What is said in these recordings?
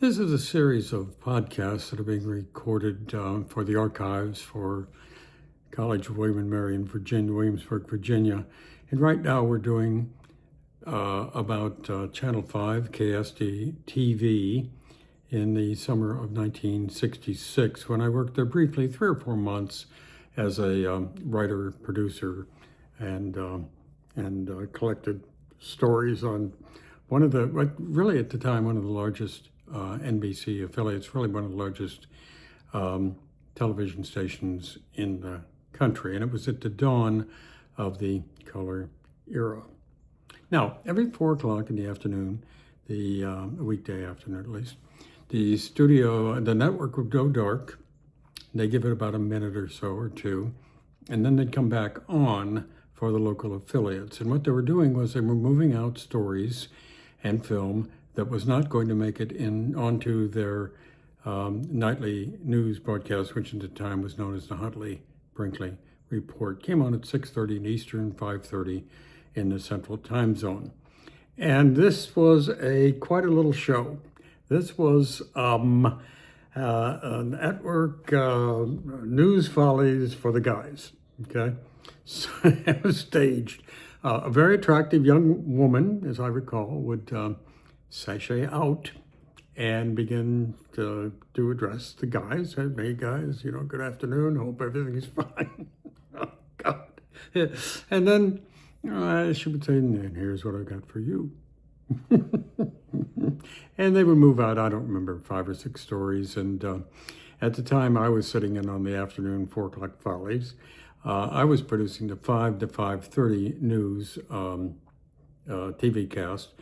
This is a series of podcasts that are being recorded for the archives for College of William and Mary in Virginia, Williamsburg, Virginia. And right now we're doing about Channel 5, KSD TV, in the summer of 1966, when I worked there briefly, 3 or 4 months, as a writer, producer, and collected stories on one of the, really at the time, one of the largest NBC affiliates, really one of the largest television stations in the country. And it was at the dawn of the color era. Now, every 4 o'clock in the afternoon, the weekday afternoon at least, the network would go dark. They give it about a minute or so or two, and then they'd come back on for the local affiliates. And what they were doing was they were moving out stories and film that was not going to make it onto their nightly news broadcast, which at the time was known as the Huntley-Brinkley Report. Came on at 6:30 in Eastern, 5:30 in the Central Time Zone. And this was quite a little show. This was network news follies for the guys, okay? So it was staged. A very attractive young woman, as I recall, would sashay out and begin to address the guys. Hey guys, good afternoon, hope everything is fine. Oh God. Yeah. And then she would say, and here's what I got for you. And they would move out, I don't remember, 5 or 6 stories. And at the time I was sitting in on the afternoon 4 o'clock follies. I was producing the 5 to 5:30 news TV cast.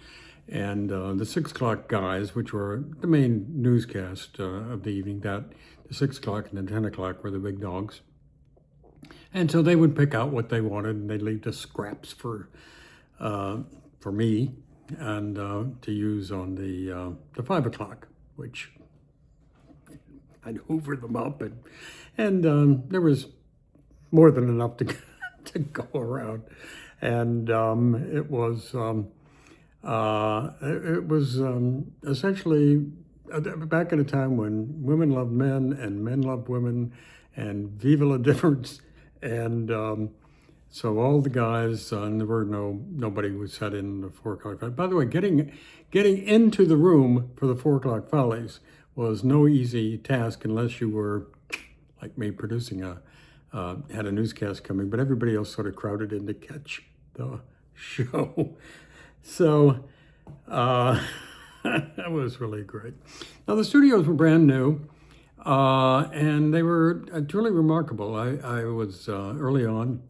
And the 6 o'clock guys, which were the main newscast of the evening, the 6 o'clock and the 10 o'clock were the big dogs. And so they would pick out what they wanted, and they'd leave the scraps for me and to use on the 5 o'clock, which I'd hoover them up, and there was more than enough to go around, and it was essentially back in a time when women loved men and men loved women, and viva la difference, and so all the guys, and there were nobody was set in the 4 o'clock. By the way, getting into the room for the 4 o'clock follies was no easy task unless you were, like me, producing had a newscast coming, but everybody else sort of crowded in to catch the show. So that was really great. Now the studios were brand new, and they were truly remarkable. I was early on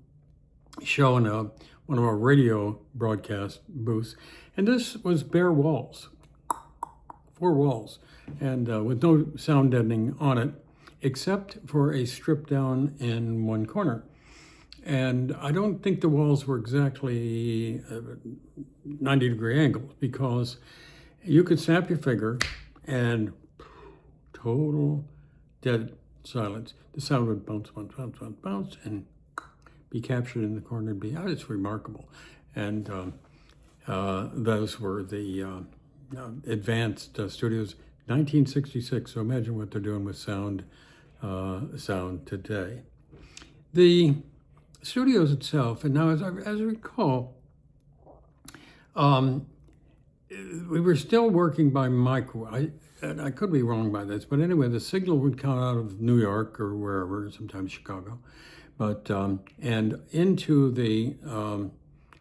showing one of our radio broadcast booths, and this was bare walls, 4 walls, and with no sound deadening on it, except for a strip down in one corner. And I don't think the walls were exactly 90-degree angles, because you could snap your finger and total dead silence. The sound would bounce, bounce, bounce, bounce, bounce, and be captured in the corner and it's remarkable. And those were the advanced studios, 1966. So imagine what they're doing with sound today. The studios itself, and now as I recall, we were still working by microwave. And I could be wrong by this, but anyway, the signal would come out of New York or wherever, sometimes Chicago, but and into the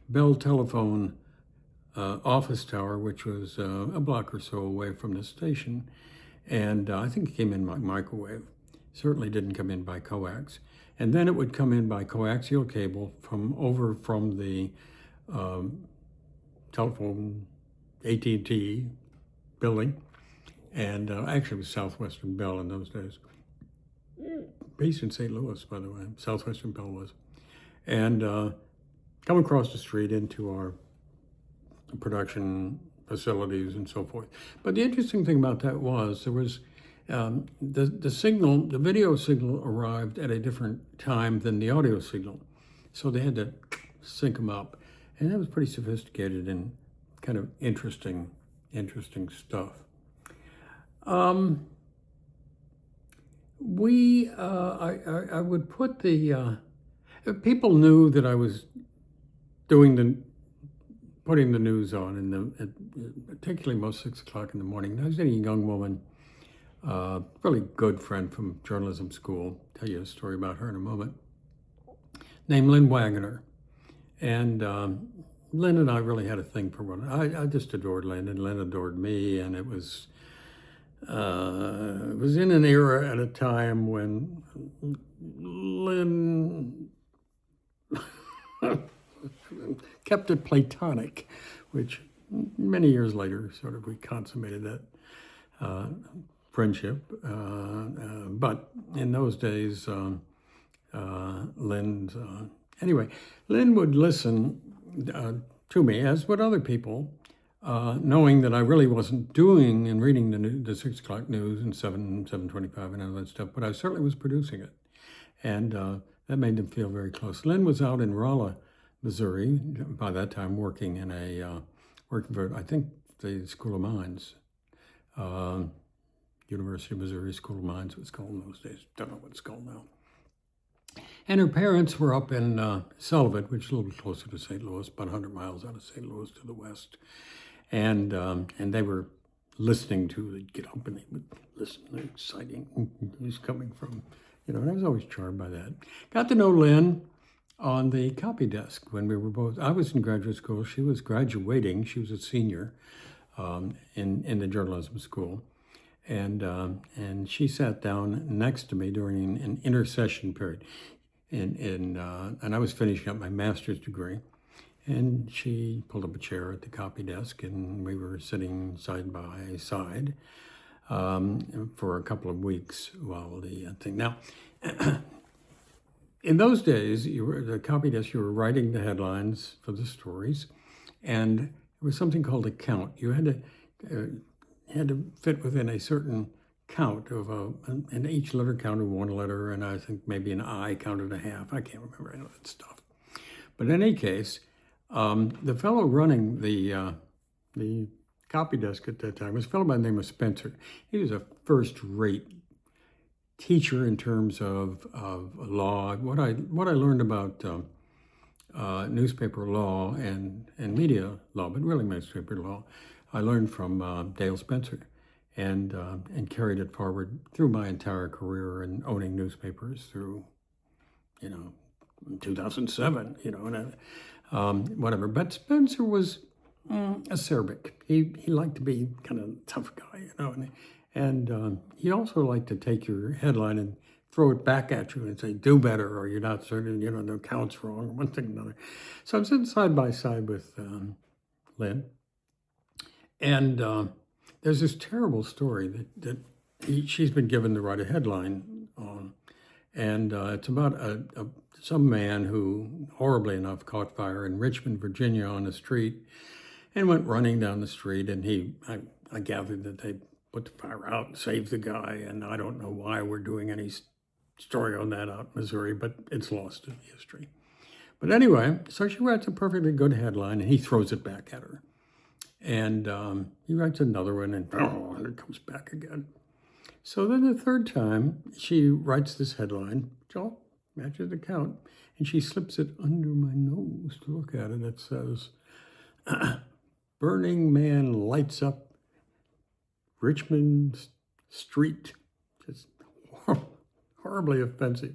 Bell Telephone office tower, which was a block or so away from the station, and I think it came in by microwave. Certainly didn't come in by coax. And then it would come in by coaxial cable from the telephone AT&T building. And actually it was Southwestern Bell in those days. Based in St. Louis, by the way, Southwestern Bell was. And come across the street into our production facilities and so forth. But the interesting thing about that was there was the signal, the video signal arrived at a different time than the audio signal. So they had to sync them up. And that was pretty sophisticated and kind of interesting stuff. I would put people knew that I was putting the news on, particularly most 6 o'clock in the morning. I was dating a young woman, really good friend from journalism school. I'll tell you a story about her in a moment. Named Lynn Wagoner. And Lynn and I really had a thing for one. I just adored Lynn, and Lynn adored me, and it was in an era at a time when Lynn kept it platonic, which many years later, sort of, we consummated that friendship. But in those days, anyway, Lynn would listen to me, as would other people, knowing that I really wasn't doing and reading the 6 o'clock news and 7:25 and all that stuff, but I certainly was producing it. And that made them feel very close. Lynn was out in Rolla, Missouri, by that time working for, I think, the School of Mines. University of Missouri School of Mines was called in those days. Don't know what it's called now. And her parents were up in Sullivan, which is a little closer to St. Louis, about 100 miles out of St. Louis to the west. And they were listening they'd get up and they would listen to exciting news coming from, and I was always charmed by that. Got to know Lynn on the copy desk when I was in graduate school, she was graduating, she was a senior in the journalism school. And she sat down next to me during an intersession period. And I was finishing up my master's degree, and she pulled up a chair at the copy desk, and we were sitting side by side for a couple of weeks while the thing. Now, in those days, the copy desk, you were writing the headlines for the stories, and there was something called a count. You had to fit within a certain count of and each letter counted one letter, and I think maybe an I counted a half. I can't remember any of that stuff. But in any case, the fellow running the copy desk at that time was a fellow by the name of Spencer. He was a first-rate teacher in terms of law. What I learned about newspaper law and media law, but really newspaper law, I learned from Dale Spencer, and carried it forward through my entire career in owning newspapers through, 2007, whatever. But Spencer was acerbic. He liked to be kind of a tough guy, and he also liked to take your headline and throw it back at you and say, do better, or you're not certain, the count's wrong, or one thing or another. So I'm sitting side by side with Lynn. And there's this terrible story that she's been given to write a headline on. And it's about some man who, horribly enough, caught fire in Richmond, Virginia on the street and went running down the street. And I gathered that they put the fire out and saved the guy. And I don't know why we're doing any story on that out in Missouri, but it's lost in history. But anyway, so she writes a perfectly good headline, and he throws it back at her. And he writes another one, and it comes back again. So then the third time, she writes this headline, which all matches the count, and she slips it under my nose to look at it. It says, Burning Man Lights Up Richmond Street. Just horribly offensive.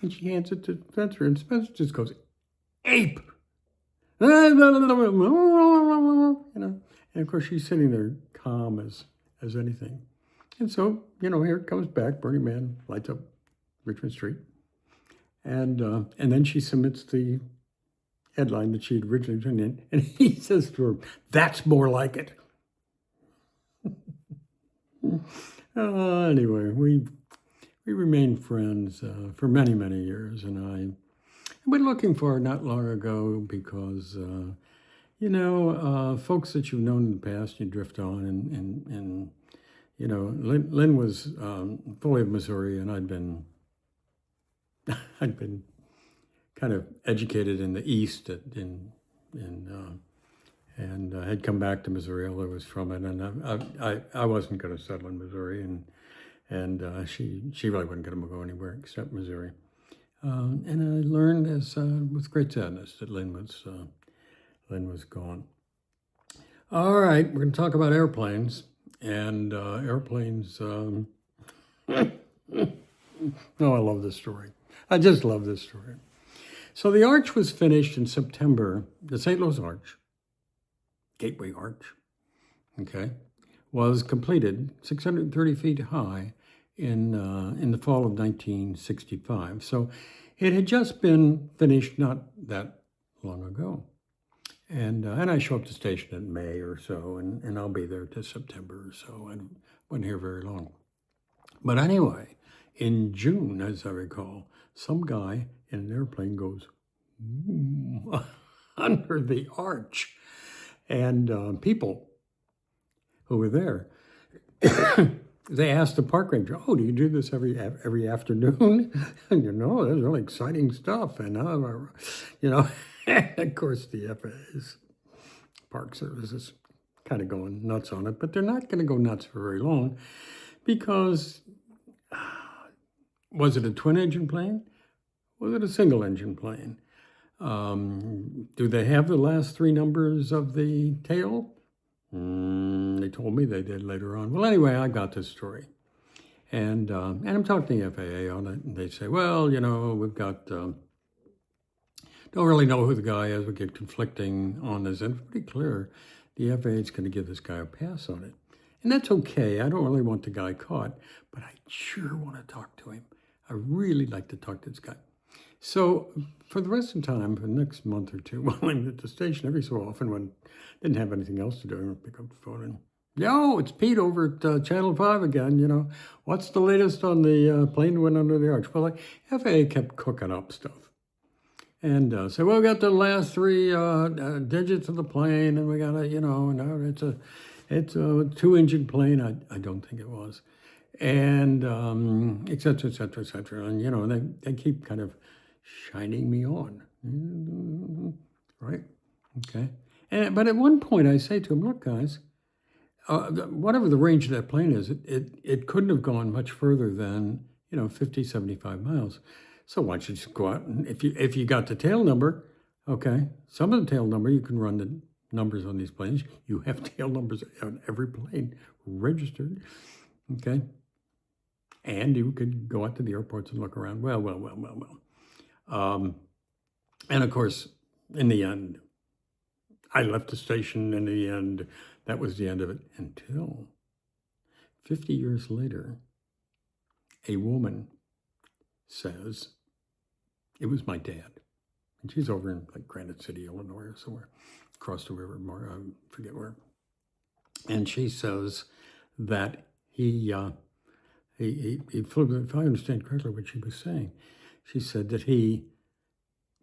And she hands it to Spencer, and Spencer just goes, ape! And of course she's sitting there calm as anything. And so, here it comes back, Burning Man lights up Richmond Street. And then she submits the headline that she had originally turned in, and he says to her, that's more like it. Anyway, we remained friends for many, many years, and I've been looking for her not long ago because, folks that you've known in the past, you drift on, and Lynn was fully of Missouri, and I'd been kind of educated in the East, and and had come back to Missouri, although I was from it, and I wasn't going to settle in Missouri, and she really wasn't going to go anywhere except Missouri. And I learned with great sadness that Lynn was gone. All right, we're going to talk about airplanes, and airplanes. Oh, I love this story. I just love this story. So the arch was finished in September. The St. Louis Arch, Gateway Arch, okay, was completed 630 feet high in the fall of 1965. So it had just been finished not that long ago. And I show up to the station in May or so, and I'll be there till September or so. I wasn't here very long. But anyway, in June, as I recall, some guy in an airplane goes under the arch. And people who were there, they asked the park ranger, "Oh, do you do this every afternoon?" And that's really exciting stuff. And of course, the FAA's Park Service is kind of going nuts on it, but they're not going to go nuts for very long, because was it a twin-engine plane? Was it a single-engine plane? Do they have the last three numbers of the tail? They told me they did later on. Well, anyway, I got this story. And I'm talking to the FAA on it, and they say, well, we've got, don't really know who the guy is. We get conflicting on this. And it's pretty clear the FAA is going to give this guy a pass on it. And that's okay. I don't really want the guy caught, but I sure want to talk to him. I really like to talk to this guy. So for the rest of the time, for the next month or two, while I'm at the station, every so often when I didn't have anything else to do, I would pick up the phone and, "Yo, it's Pete over at Channel 5 again. What's the latest on the plane that went under the arch?" Well, the FAA kept cooking up stuff. And said, "Well, we got the last three digits of the plane, and we got it's a two-engine plane." I don't think it was. And et cetera, et cetera, et cetera. And, they keep kind of shining me on, right? Okay. But at one point I say to him, "Look, guys, whatever the range of that plane is, it couldn't have gone much further than, 50, 75 miles. So why don't you just go out and if you got the tail number, okay, some of the tail number, you can run the numbers on these planes. You have tail numbers on every plane registered, okay? And you could go out to the airports and look around." Well. And of course, in the end, I left the station. In the end, that was the end of it, until 50 years later, a woman says, it was my dad. And she's over in Granite City, Illinois, or somewhere across the river, I forget where. And she says that he flew, if I understand correctly what she was saying, she said that he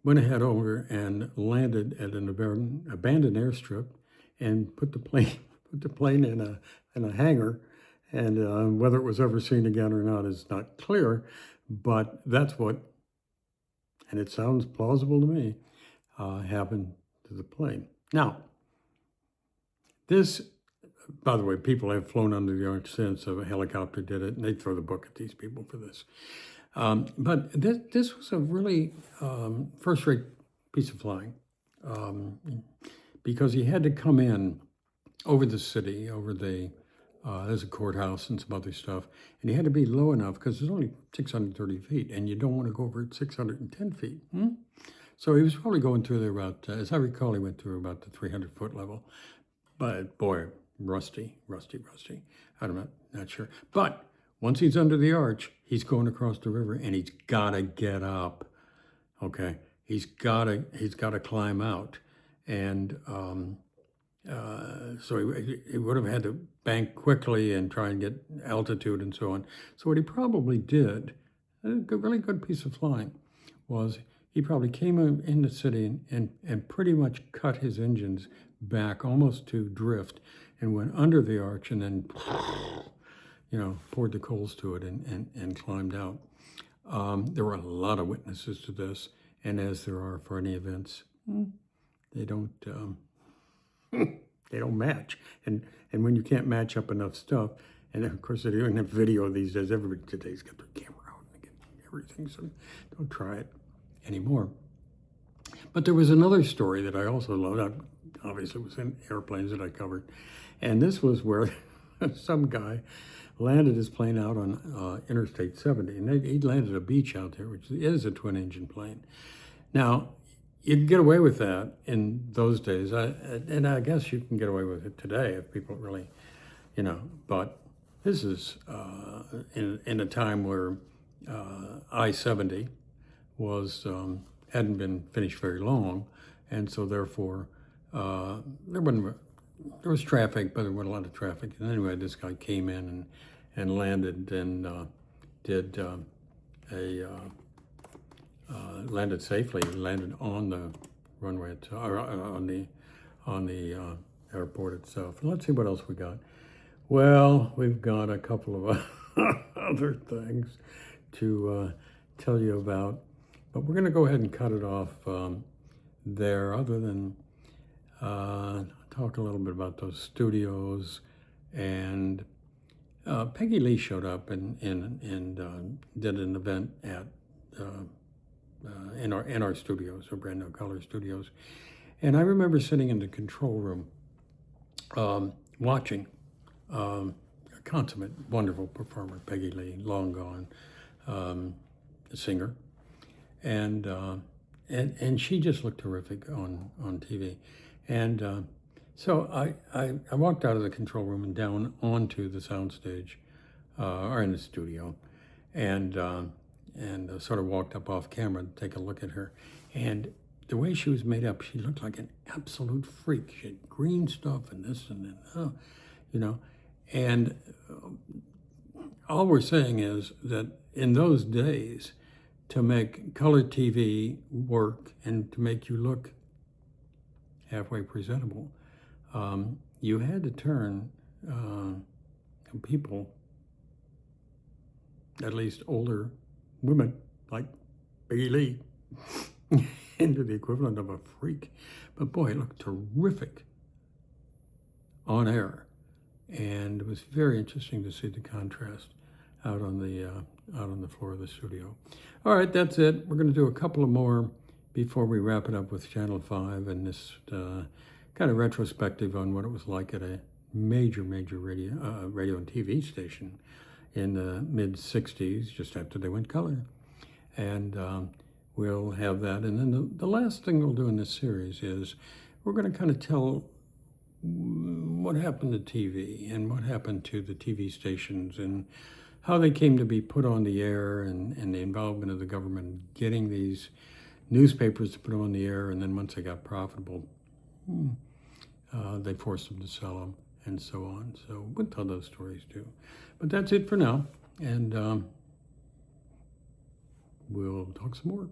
went ahead over and landed at an abandoned airstrip and put the plane in a hangar, and whether it was ever seen again or not is not clear, but that's what, and it sounds plausible to me, happened to the plane. Now, this, by the way, people have flown under the arch since. A helicopter did it, and they throw the book at these people for this. But this was a really first-rate piece of flying, because he had to come in over the city, over there's a courthouse and some other stuff, and he had to be low enough because there's only 630 feet, and you don't want to go over 610 feet. So he was probably going through there about, as I recall, he went through about the 300-foot level. But boy, rusty. I'm not sure. But once he's under the arch, he's going across the river, and he's got to get up. Okay, he's got to climb out, and so he would have had to bank quickly and try and get altitude and so on. So what he probably did, a really good piece of flying, was he probably came in the city and pretty much cut his engines back almost to drift, and went under the arch, and then poured the coals to it and climbed out. There were a lot of witnesses to this, and as there are for any events, they don't They don't match. And when you can't match up enough stuff, and of course they don't have video these days. Everybody today's got their camera out and they get everything, so don't try it anymore. But there was another story that I also loved. Obviously, it was in airplanes that I covered. And this was where some guy landed his plane out on Interstate 70. And he landed at a beach out there, which is a twin-engine plane. Now, you can get away with that in those days. And I guess you can get away with it today if people really, But this is in a time where I-70 was... hadn't been finished very long, and so therefore there was traffic, but there wasn't a lot of traffic. And anyway, this guy came in and landed and landed safely. He landed on the runway or on the airport itself. And let's see what else we got. Well, we've got a couple of other things to tell you about. But we're going to go ahead and cut it off there, other than talk a little bit about those studios. And Peggy Lee showed up and did an event at in our studios, our Brand New Color studios. And I remember sitting in the control room watching a consummate, wonderful performer, Peggy Lee, long gone, a singer. And she just looked terrific on TV. And so I walked out of the control room and down onto the soundstage, or in the studio, and sort of walked up off camera to take a look at her. And the way she was made up, she looked like an absolute freak. She had green stuff and this and that, And all we're saying is that in those days, to make color TV work and to make you look halfway presentable, you had to turn people, at least older women like Peggy Lee, into the equivalent of a freak. But boy, it looked terrific on air. And it was very interesting to see the contrast out on the floor of the studio. All right, that's it. We're going to do a couple of more before we wrap it up with Channel 5 and this kind of retrospective on what it was like at a major radio and TV station in the mid-'60s, just after they went color. And we'll have that. And then the last thing we'll do in this series is we're going to kind of tell what happened to TV and what happened to the TV stations and how they came to be put on the air, and the involvement of the government getting these newspapers to put them on the air, and then once they got profitable, they forced them to sell them, and so on. So we'll tell those stories too. But that's it for now, and we'll talk some more.